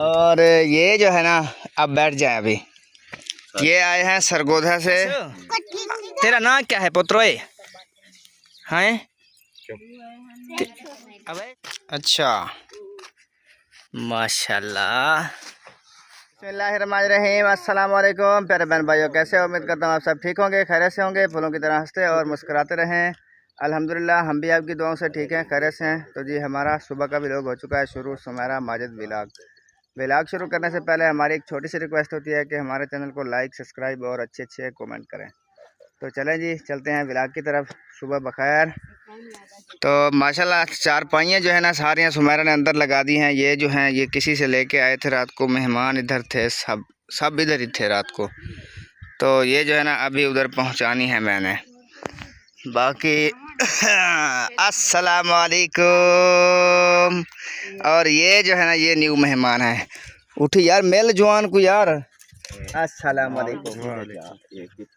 और ये जो है ना, अब बैठ जाए अभी। ये आए हैं सरगोधा से। तेरा नाम क्या है पुत्रोए? हैं? अच्छा, माशाल्लाह। बिस्मिल्लाहिर्रहमानिर्रहीम। अस्सलाम वालेकुम प्यारे बहन भाइयों, कैसे हो? उम्मीद करता हूँ आप सब ठीक होंगे, खैरियत से होंगे, फूलों की तरह हंसते और मुस्कुराते रहें। अल्हम्दुलिल्लाह हम भी आपकी दुआओं से ठीक हैं, खैरियत से हैं। तो जी हमारा सुबह का व्लॉग हो चुका है शुरू, सुमेरा माजिद व्लॉग शुरू करने से पहले हमारी एक छोटी सी रिक्वेस्ट होती है कि हमारे चैनल को लाइक, सब्सक्राइब और अच्छे कमेंट करें। तो चलें जी, चलते हैं व्लॉग की तरफ। सुबह बखैर। तो माशाल्लाह चारपाइयाँ जो है ना सारियाँ सुमेरा ने अंदर लगा दी हैं। ये जो हैं ये किसी से लेके आए थे रात को, मेहमान इधर थे, सब इधर ही थे रात को। तो ये जो है ना अभी उधर पहुंचानी है मैंने। बाकी अस्सलाम वालेकुम। और ये जो है ना ये न्यू मेहमान है। उठी यार मेल जवान को यार। अस्सलाम वालेकुम।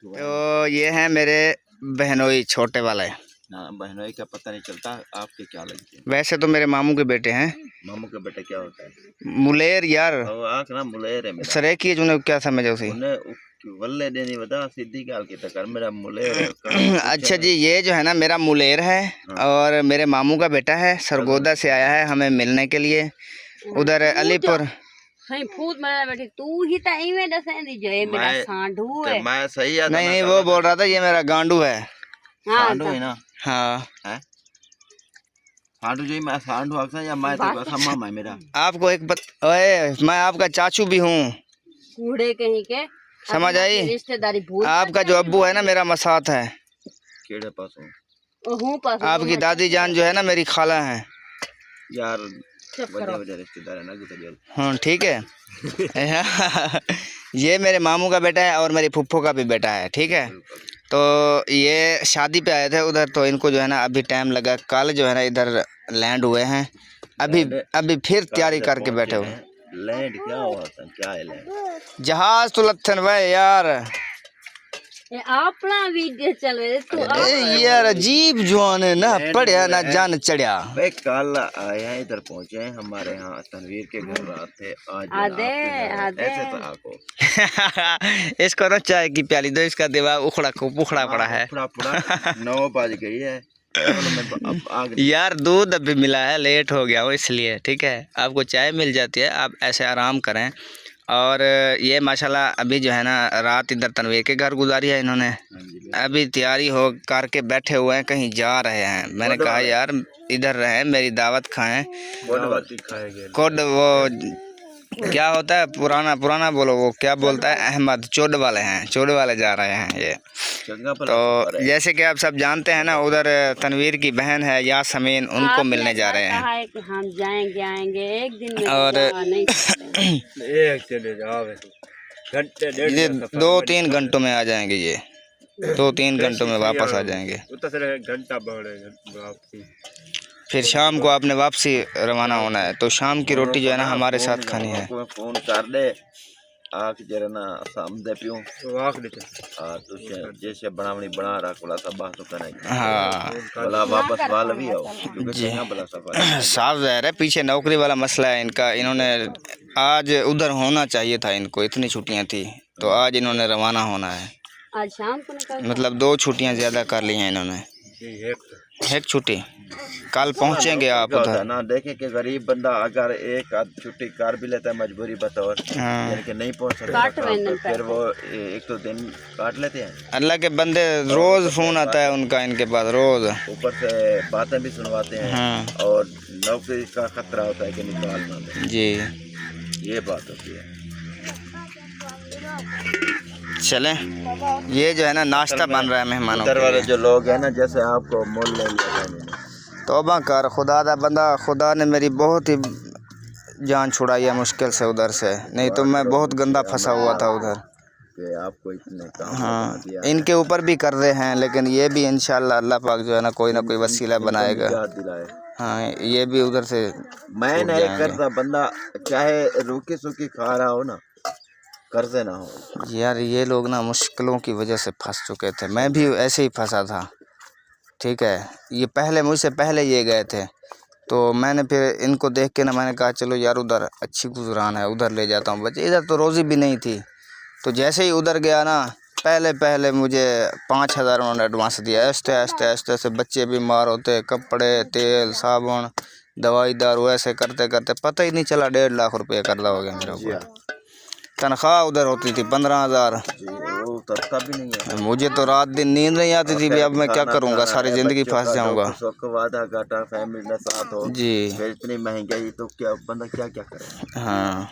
तो ये हैं मेरे बहनोई छोटे वाले। बहनोई का पता नहीं चलता, आपके क्या लगते हैं? वैसे तो मेरे मामू के बेटे हैं। मामू के बेटे क्या होता है? मुलेर यार। आँख ना मुलेर है सरे की जो क्या समझे उसे वल्ले देनी बता सीधी गाल की टक्कर मेरा मुलेर है। अच्छा जी, ये जो है ना मेरा मुलेर है और मेरे मामू का बेटा है, सरगोदा से आया है हमें मिलने के लिए उधर अलीपुर। तू ही मेरा सांडू है। मैं सही है। नहीं वो बोल रहा था ये मेरा गांडू है। सांडू है ना? हाँ सांडू जो मैं सांडू आखता या मैं तो सम्मा मेरा आपको एक ओए मैं आपका चाचू भी हूँ, कूड़े कहीं के। समझ आई? रिश्तेदारी भूल। आपका जो अब्बू है ना मेरा मसात है। केड़े पास आपकी दादी जान जो है ना मेरी खाला है यार। वजह रिश्तेदार है ना। हाँ ठीक है। ये मेरे मामू का बेटा है और मेरी फुफ्फो का भी बेटा है, ठीक है। तो ये शादी पे आए थे उधर, तो इनको जो है ना अभी टाइम लगा। कल जो है ना इधर लैंड हुए हैं, अभी फिर तैयारी करके बैठे हुए। लैंड क्या होता है? क्या है लैंड? जहाज तो लथन भाई यार। अपना वीडियो चल रहे तू यार अजीब जवान है ना, पढ़िया ना जान चढ़िया। भाई कल आए हैं, इधर पहुंचे हैं हमारे यहाँ तनवीर के घर रात थे। आज ऐसे तो आपको इसको ना चाय की प्याली दो, इसका दिमाग उखड़ा पड़ा है। 9 बज गई है। यार दूध अभी मिला है, लेट हो गया वो इसलिए, ठीक है। आपको चाय मिल जाती है, आप ऐसे आराम करें। और ये माशाल्लाह अभी जो है ना रात इधर तनवीर के घर गुजारी है इन्होंने। अभी तैयारी हो करके बैठे हुए हैं, कहीं जा रहे हैं। मैंने कहा यार इधर रहें, मेरी दावत खाएं। कोड वो क्या होता है, पुराना बोलो, वो क्या बोलता है अहमद, चोड वाले हैं, चोड वाले जा रहे हैं ये। तो जैसे कि आप सब जानते हैं ना उधर तनवीर की बहन है यासमीन, उनको मिलने जा रहे हैं। हम जाएंगे आएंगे एक दिन में। और ये 2-3 घंटों में आ जाएंगे, ये 2-3 घंटों में वापस आ जाएंगे। फिर शाम को आपने वापसी रवाना होना है, तो शाम की रोटी जो है ना हमारे साथ खानी है। फोन कर दे आख जरा ना सामने पियो तो जैसे बनावनी बना रहा कोला सब बात तो करना। हाँ बोला वापस वाल भी आओ जी। साफ ज़ाहिर है पीछे नौकरी वाला मसला है इनका। इन्होंने आज उधर होना चाहिए था, इनको इतनी छुट्टियां थी, तो आज इन्होंने रवाना होना है। आज शाम को मतलब 2 छुट्टियां ज़्यादा कर ली हैं इन्होंने, एक छुट्टी। कल पहुंचेंगे आप उधर ना। देखें कि गरीब बंदा अगर एक आध छुट्टी कर भी लेता है मजबूरी बतौर, यानी कि नहीं पहुंच सकता, तो फिर वो 1-2 दिन काट लेते हैं। अल्लाह के बंदे रोज़ फ़ोन आता है उनका इनके पास, रोज़ ऊपर से बातें भी सुनवाते हैं। और नौकरी का खतरा होता है कि निकालना जी, ये बात होती है। चलें, ये जो है ना नाश्ता बन रहा है मेहमानों उधर वाले जो लोग हैं ना, जैसे आपको मोल ले लिया। तौबा कर खुदा दा बंदा, खुदा ने मेरी बहुत ही जान छुड़ाई है मुश्किल से उधर से, नहीं तो मैं बहुत गंदा फंसा हुआ था उधर। आपको इतने काम हाँ इनके ऊपर भी कर रहे हैं, लेकिन ये भी इंशाल्लाह अल्लाह पाक जो है ना कोई वसीला बनाएगा। हाँ ये भी उधर से मैं नहीं करता बंदा, चाहे रूखी सूखी खा रहा हो ना, कर्जे ना हो। यार ये लोग ना मुश्किलों की वजह से फंस चुके थे, मैं भी ऐसे ही फंसा था, ठीक है। ये मुझसे पहले ये गए थे, तो मैंने फिर इनको देख के ना मैंने कहा चलो यार उधर अच्छी गुजरान है, उधर ले जाता हूँ बच्चे। इधर तो रोज़ी भी नहीं थी, तो जैसे ही उधर गया ना पहले मुझे 5,000 उन्होंने एडवांस दिया। ऐसे ऐसे बच्चे बीमार होते, कपड़े, तेल, साबुन, दवाई दारू ऐसे करते करते पता ही नहीं चला 1.5 लाख रुपये कर्जा हो गया मेरे ऊपर। तनख्वाह उधर होती थी 15,000। वो तब भी नहीं है। मुझे तो रात दिन नींद नहीं आती थी भी अब मैं क्या करूँगा, सारी ज़िंदगी फंस जाऊँगा वादा घाटा फैमिली के साथ हो जी। फिर इतनी महंगाई तो क्या बंदा क्या क्या करे। हाँ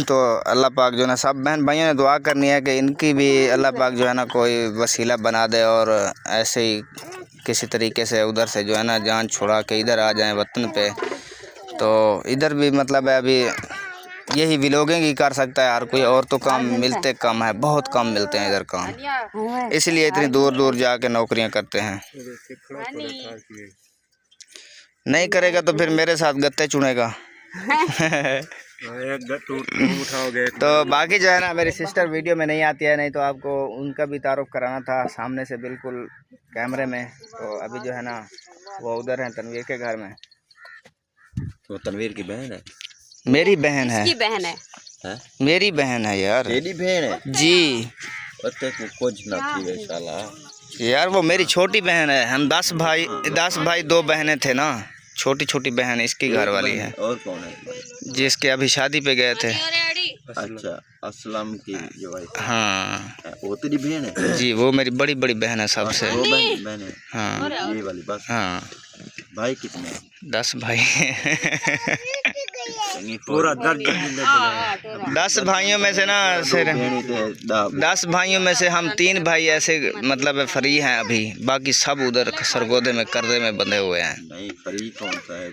तो अल्लाह पाक जो है ना सब बहन भाइयों ने दुआ करनी है कि इनकी भी अल्लाह पाक जो है ना कोई वसीला बना दे और ऐसे ही किसी तरीके से उधर से जो है ना जान छुड़ा के इधर आ जाएं वतन पे। तो इधर भी मतलब है अभी यही व्लॉगिंग ही कर सकता है हर कोई, और तो काम मिलते कम है, बहुत कम मिलते हैं इधर काम, इसलिए इतनी दूर दूर जाके नौकरियां करते हैं। नहीं करेगा तो फिर मेरे साथ गत्ते चुनेगा। उठाओगे तो बाकी जो है ना मेरी सिस्टर वीडियो में नहीं आती है, नहीं तो आपको उनका भी तारुफ कराना था सामने से बिल्कुल कैमरे में। तो अभी जो है ना वो उधर है तनवीर के घर में। तो तनवीर की बहन है? मेरी बहन है। बहन है, मेरी बहन है यार। तेरी बहन है जी। कुछ ना थी साला यार वो मेरी छोटी बहन है। हम 10 भाई 2 बहनें थे ना, छोटी छोटी बहन इसकी घर वाली है। और कौन है? जिसके अभी शादी पे गए थे। अच्छा असलम की जो भाई। हाँ वो तेरी बहन है? जी वो मेरी बड़ी बड़ी बहन है सबसे। वो बहन है? हाँ ये वाली बस। हाँ भाई कितने? 10 भाई। पूरा 10 भाइयों में से ना सिर्फ 10 भाइयों में से हम 3 भाई ऐसे मतलब फ्री हैं अभी, बाकी सब उधर सरगोदे में कर्जे में बंधे हुए हैं। नहीं फ्री कौन सा है?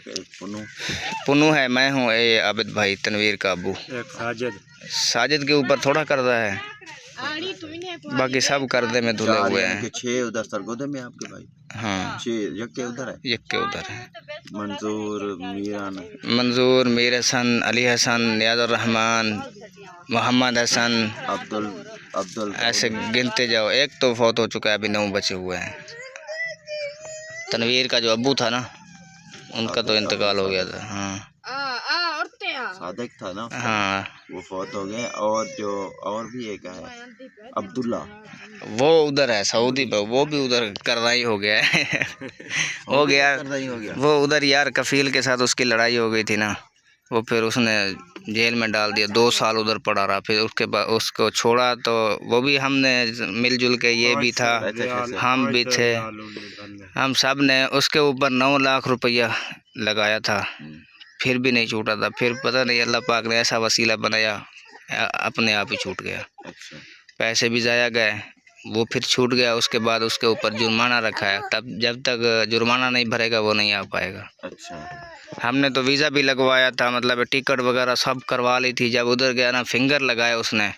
पुनू है, मैं हूँ ये आबिद भाई तनवीर का अबू। साजिद के ऊपर थोड़ा कर्जा है, बाकी सब कर्जे में धुले हुए हैं। 6 उधर सरगोदे में आपके भाई? हाँ 6 यक्के उधर है? यक्के उधर है। मंजूर मीर हसन, अली हसन, नियाज़ुर रहमान, मोहम्मद हसन, अब्दुल ऐसे गिनते जाओ। एक तो फौत हो चुका है, अभी 9 बचे हुए हैं। तनवीर का जो अब्बू था ना उनका तो इंतकाल हो गया था। हाँ सादिक था ना? हाँ वो फौत हो गए। और जो और भी एक है अब्दुल्ला, वो उधर है सऊदी पे, वो भी उधर कर्राई हो गया है। हो गया वो उधर यार कफील के साथ उसकी लड़ाई हो गई थी ना, वो फिर उसने जेल में डाल दिया। 2 साल उधर पड़ा रहा, फिर उसके बाद उसको छोड़ा तो वो भी हमने मिलजुल के, ये भी था हम भी थे, हम सब ने उसके ऊपर 9 लाख रुपया लगाया था, फिर भी नहीं छूटा था। फिर पता नहीं अल्लाह पाक ने ऐसा वसीला बनाया अपने आप ही छूट गया। पैसे भी ज़ाया गए, वो फिर छूट गया। उसके बाद उसके ऊपर जुर्माना रखा है, तब जब तक जुर्माना नहीं भरेगा वो नहीं आ पाएगा। अच्छा हमने तो वीज़ा भी लगवाया था, मतलब टिकट वगैरह सब करवा ली थी। जब उधर गया ना फिंगर लगाया उसने,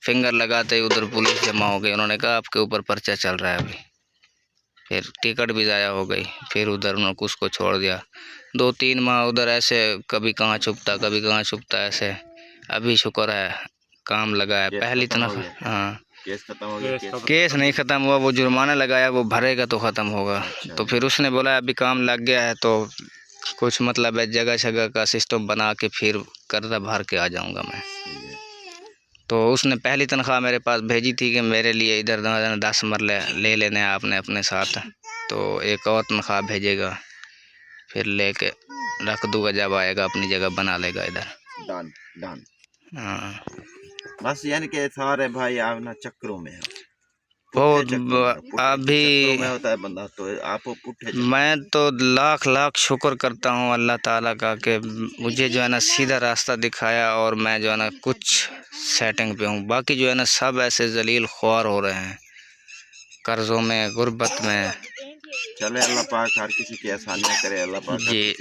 फिंगर लगाते ही उधर पुलिस जमा हो गई। उन्होंने कहा आपके ऊपर पर्चा चल रहा है अभी। फिर टिकट भी ज़ाया हो गई, फिर उधर उन्होंने उसको छोड़ दिया। 2-3 माह उधर ऐसे कभी कहाँ छुपता कभी कहाँ छुपता ऐसे। अभी शुक्र है काम लगा है। पहली तनख्वाह। हाँ केस खत्म हो गया? केस नहीं ख़त्म हुआ, वो जुर्माना लगाया वो भरेगा तो ख़त्म होगा। तो फिर उसने बोला अभी काम लग गया है तो कुछ मतलब है जगह शगह का सिस्टम बना के फिर कर्जा भर के आ जाऊंगा मैं। तो उसने पहली तनख्वाह मेरे पास भेजी थी कि मेरे लिए इधर 10 मरले ले लेने आपने अपने साथ, तो एक और तनख्वाह भेजेगा, फिर लेके रख दूंगा, जब आएगा अपनी जगह बना लेगा इधर। डन। हाँ बस यानी कि सारे भाई आप ना चक्रों में हो। वो अभी में होता है बंदा, तो आप पुट्ठे मैं तो लाख लाख शुक्र करता हूँ अल्लाह ताला का कि मुझे जो है ना सीधा रास्ता दिखाया और मैं जो है ना कुछ सेटिंग पे हूँ। बाकी जो है ना सब ऐसे जलील ख्वार हो रहे हैं कर्ज़ों में, गुर्बत में। चले अल्लाह पाक हर किसी की आसानियाँ करे, अल्लाह पाक जी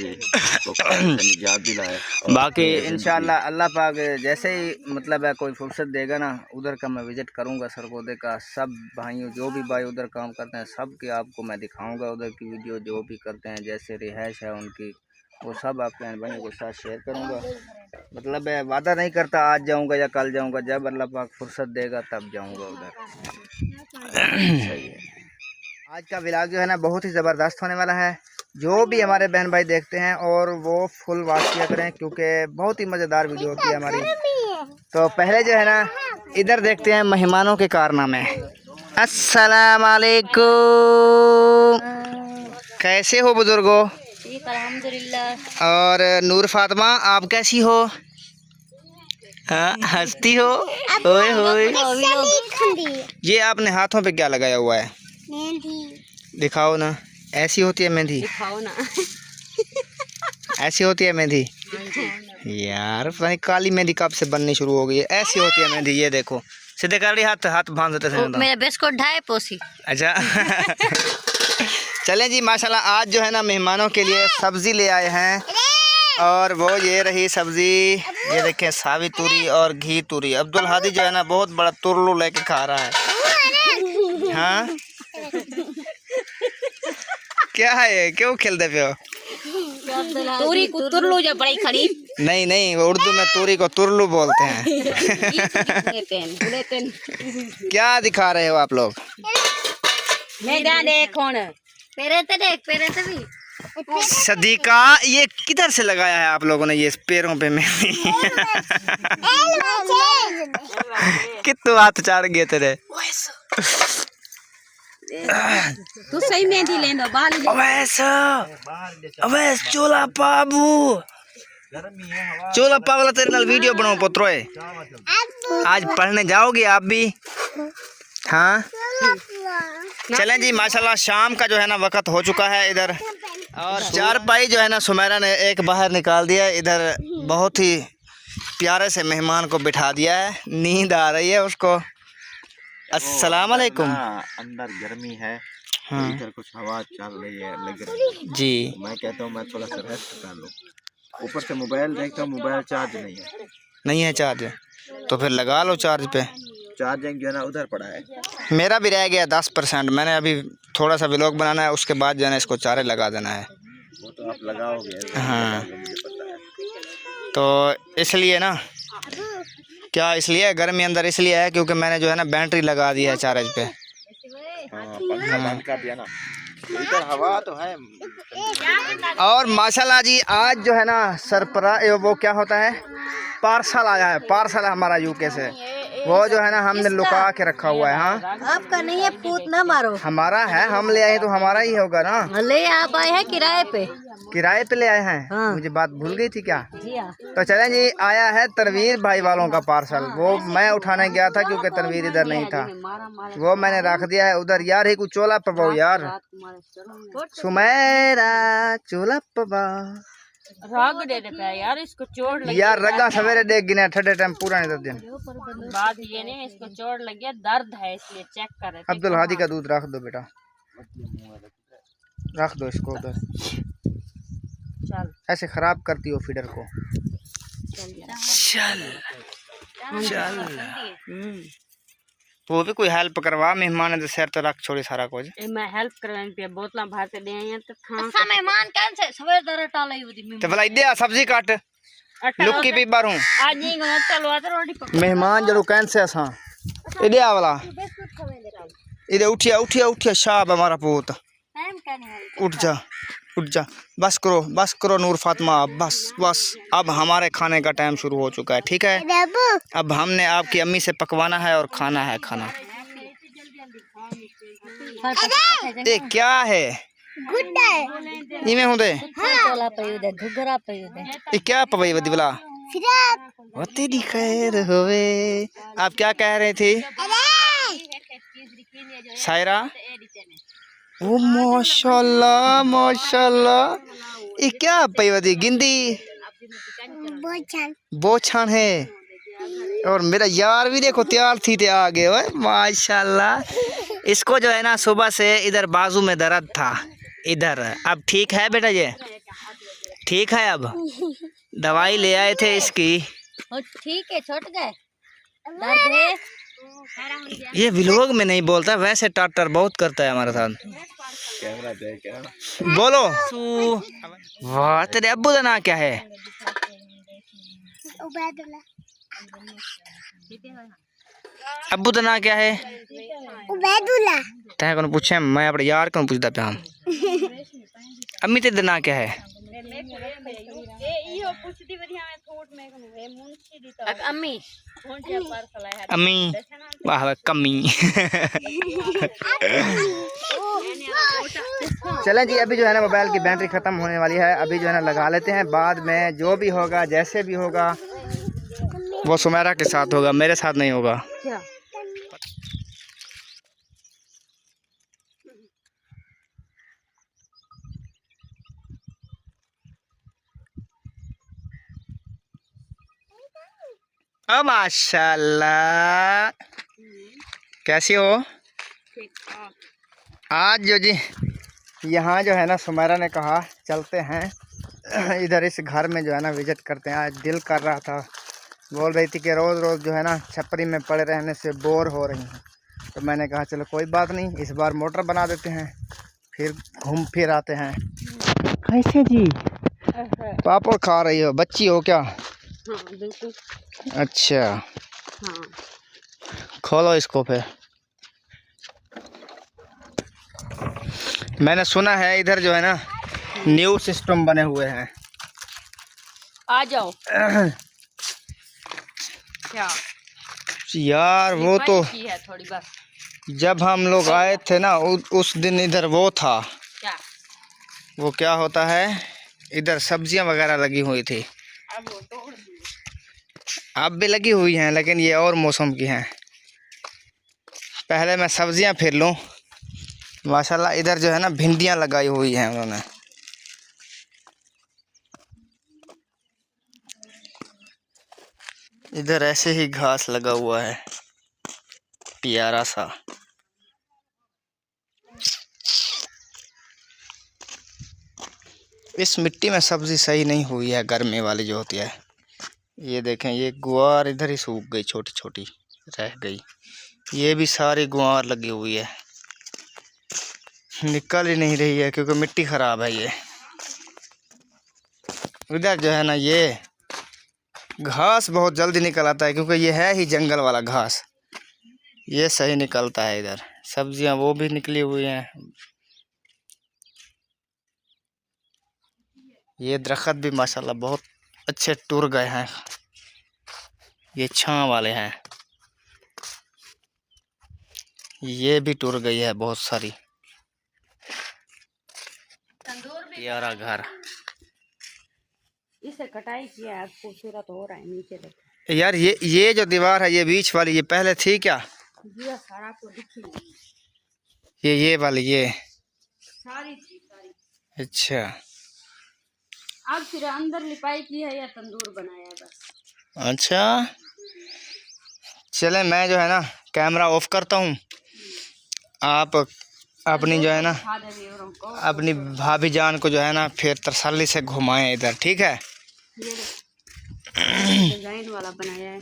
निजात दिलाए। बाकी इंशाअल्लाह अल्लाह पाक जैसे ही मतलब है कोई फुर्सत देगा ना उधर का मैं विज़िट करूंगा सरगोदे का। सब भाइयों जो भी भाई उधर काम करते हैं सब के आपको मैं दिखाऊंगा, उधर की वीडियो जो भी करते हैं जैसे रिहाइश है उनकी, वो सब आपके भाइयों के साथ शेयर करूँगा। मतलब वादा नहीं करता आज जाऊँगा या कल जाऊँगा, जब अल्लाह पाक फुर्सत देगा तब जाऊँगा उधर। आज का व्लॉग जो है ना बहुत ही ज़बरदस्त होने वाला है। जो भी हमारे बहन भाई देखते हैं और वो फुल वॉच किया करें, क्योंकि बहुत ही मज़ेदार वीडियो होती है हमारी। तो पहले जो है ना इधर देखते हैं मेहमानों के कारनामे। अस्सलाम वालेकुम, कैसे हो बुजुर्गो? ठीक अल्हम्दुलिल्लाह। और नूर फातिमा आप कैसी हो? हाँ हंसती हो? ओए होए। ये आपने हाथों पे क्या लगाया हुआ है? मेहंदी। दिखाओ ना, ऐसी होती है मेहंदी? दिखाओ ना। ऐसी होती है मेहंदी? यार पता नहीं काली मेहंदी कब से बननी शुरू हो गई है। ऐसी होती है मेहंदी, ये देखो सीधे कर रही, हाथ हाथ बांध देते हैं। मेरा बिस्कुट ढाई पोसी। अच्छा चलें जी, माशाल्लाह आज जो है ना मेहमानों के लिए सब्जी ले आए हैं, और वो ये रही सब्जी। ये देखें सावी तूरी और घी तूरी। अब्दुल हादी जो है ना बहुत बड़ा तुरलू लेके खा रहा है। हाँ क्या है ये, क्यों खेलते पे हो? तूरी को तुरलू जो बड़ी खड़ी। नहीं नहीं, वो उर्दू में तूरी को तुरलू बोलते हैं। क्या दिखा रहे हो आप लोग? पेरे तो देख, पेरे तो भी। सदीका ये किधर से लगाया है आप लोगों ने ये पैरों पे मेहंदी? कितने हाथ चाड़ गए तेरे? तू सही मेहंदी ले दो बाल। अवैस चोला पाबू, चोला पागला तेरे नाल वीडियो बनाओ पुत्रोए। आज पढ़ने जाओगे आप भी? हाँ चलें जी, माशाल्लाह शाम का जो है ना वक्त हो चुका है इधर। और चारपाई जो है ना सुमेरा ने एक बाहर निकाल दिया। इधर बहुत ही प्यारे से मेहमान को बिठा दिया है, नींद आ रही है उसको। अस्सलाम वालेकुम। अंदर गर्मी है, हाँ इधर कुछ हवा चल रही है, लग रही है जी। मैं कहता हूँ मैं थोड़ा सा रेस्ट कर लूँ। ऊपर से मोबाइल देखता हूँ, मोबाइल चार्ज नहीं है। नहीं है चार्ज? तो फिर लगा लो चार्ज पे। चार्जिंग जो है ना उधर पड़ा है। मेरा भी रह गया 10%। मैंने अभी थोड़ा सा व्लॉग बनाना है, उसके बाद जो है ना इसको चार्ज लगा देना है। वो तो आप लगाओगे। हाँ मुझे पता है। तो इसलिए ना, क्या इसलिए गर्मी अंदर इसलिए है क्योंकि मैंने जो है ना बैटरी लगा दी है चार्ज पे। हाँ पंखा बंद कर दिया ना, इधर हवा तो है। और माशाल्लाह जी आज जो है ना सरप्राइज वो क्या होता है, पार्सल आया है। पार्सल है हमारा यूके से, वो जो है ना हमने लुका के रखा हुआ है। हाँ आपका नहीं है, पूत ना मारो। हमारा है, हम ले आए तो हमारा ही होगा ना। ले आप आए हैं किराए पे? किराए पे ले आए हैं। हाँ। मुझे बात भूल गई थी क्या? जी हाँ। तो चलें जी, आया है तनवीर भाई वालों का पार्सल। वो मैं उठाने गया था क्योंकि तनवीर इधर नहीं था, वो मैंने रख दिया है उधर। यार ही कुछ चोला पबाओ यार, सुमेरा चोला पबा राग दे देता है यार, इसको चोट लगी यार। रगा सवेरे देख गिने ठंडे टाइम पूरा नहीं दिन। बात ये नहीं, इसको चोट लगी है, दर्द है इसलिए चेक कर रहे थे। अब्दुल हादी का दूध रख दो बेटा, रख दो इसको उधर। चल ऐसे खराब करती हो फीडर को। चल चल वो भी कोई हेल्प करवा, मेहमान ने तो सिर तो रख छोड़ी सारा कुछ। मैं हेल्प करवाने पे बोतला भर के दे हैं तो अच्छा मेहमान कौन से सवेर दर टाला ही तो भला इधर सब्जी काट लुक्की पी बारू आज नहीं गो चलो आ रोटी पका। मेहमान जरूर कैंसे असा इधर आ वाला इधर उठिया उठिया उठिया शाब हमारा पोत उठ जा बस करो नूर फातिमा, बस बस। अब हमारे खाने का टाइम शुरू हो चुका है, ठीक है? अब हमने आपकी अम्मी से पकवाना है और खाना है खाना। ये क्या है? इमे होंदे ये क्या पवई बदीवला होती दी खैर होवे। आप क्या कह रहे थे सायरा? ओ माशाल्लाह माशाल्लाह, ये क्या पैवदी गिंदी बोछान है। और मेरा यार भी देखो तैयार थी ते आ गए ओए माशाल्लाह। इसको जो है ना सुबह से इधर बाजू में दर्द था इधर, अब ठीक है बेटा? ये ठीक है अब? दवाई ले आए थे इसकी, ठीक है, छूट गए दर्द है। ये व्लॉग में नहीं बोलता, वैसे टाटर बहुत करता है हमारे साथ। कैमरा देख के बोलो वाह, तेरे अब्बू का नाम क्या है? अब्बू का ना क्या है? उबैदुल्ला। तैं कौन पूछे? मैं अपने यार कौन पूछता पे हम। अम्मी तेरा ना क्या है? अम्मी अम्मी वाह कम्मी। चलें जी, अभी जो है ना मोबाइल की बैटरी ख़त्म होने वाली है। अभी जो है ना लगा लेते हैं, बाद में जो भी होगा जैसे भी होगा वो सुमेरा के साथ होगा, मेरे साथ नहीं होगा। क्या? ओ माशाल्लाह, कैसी हो? आज जो जी यहाँ जो है ना सुमेरा ने कहा चलते हैं इधर इस घर में जो है ना विजिट करते हैं। आज दिल कर रहा था, बोल रही थी कि रोज़ रोज़ जो है ना छपरी में पड़े रहने से बोर हो रही हैं। तो मैंने कहा चलो कोई बात नहीं, इस बार मोटर बना देते हैं, फिर घूम फिर आते हैं। कैसे जी? पापड़ खा रही हो? बच्ची हो क्या? हाँ बिल्कुल। अच्छा हाँ खोलो इसको फिर। मैंने सुना है इधर जो है ना न्यू सिस्टम बने हुए हैं। आ जाओ। क्या यार वो तो की है थोड़ी बस। जब हम लोग आए थे ना उस दिन इधर वो था, क्या? वो क्या होता है, इधर सब्जियां वगैरह लगी हुई थी। अब वो तोड़ दी। अब भी लगी हुई हैं लेकिन ये और मौसम की हैं। पहले मैं सब्जियां फिर लूं। माशाल्लाह इधर जो है ना भिंडियां लगाई हुई हैं उन्होंने। इधर ऐसे ही घास लगा हुआ है प्यारा सा। इस मिट्टी में सब्जी सही नहीं हुई है, गर्मी वाली जो होती है। ये देखें, ये गुआर इधर ही सूख गई, छोटी छोटी रह गई। ये भी सारी गुआर लगी हुई है, निकल ही नहीं रही है क्योंकि मिट्टी ख़राब है। ये इधर जो है ना ये घास बहुत जल्दी निकल आता है क्योंकि ये है ही जंगल वाला घास, ये सही निकलता है। इधर सब्जियां वो भी निकली हुई हैं। ये दरख्त भी माशाल्लाह बहुत अच्छे टूर गए हैं, ये छांव वाले हैं। ये भी टूर गई है बहुत सारी। प्यारा घर। इसे कटाई किया है, खूबसूरत हो रहा है नीचे देखो। यार ये जो दीवार है ये बीच वाली, ये पहले थी क्या? ये सारा को दिखी ये वाली ये? सारी थी सारी। अच्छा अब फिर अंदर लिपाई की है या तंदूर बनाया है बस। अच्छा, चले मैं जो है ना कैमरा ऑफ करता हूँ। आप अपनी जो है ना अपनी भाभी जान को जो है ना फिर तसल्ली से घुमाएं इधर, ठीक है? डिजाइन वाला बनाया है।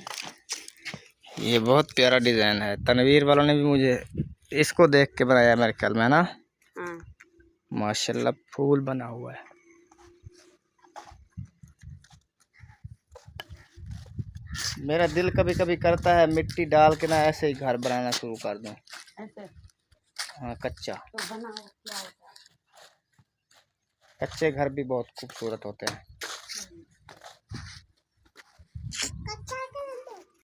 ये बहुत प्यारा डिज़ाइन है। तनवीर वालों ने भी मुझे इसको देख के बनाया मेरे ख्याल में, ना? हाँ माशाल्लाह फूल बना हुआ है। मेरा दिल कभी कभी करता है मिट्टी डाल के ना ऐसे ही घर बनाना शुरू कर दूं। ऐसे हाँ कच्चा। तो बनाओ, क्या होता है? कच्चे घर भी बहुत खूबसूरत होते हैं। कच्चा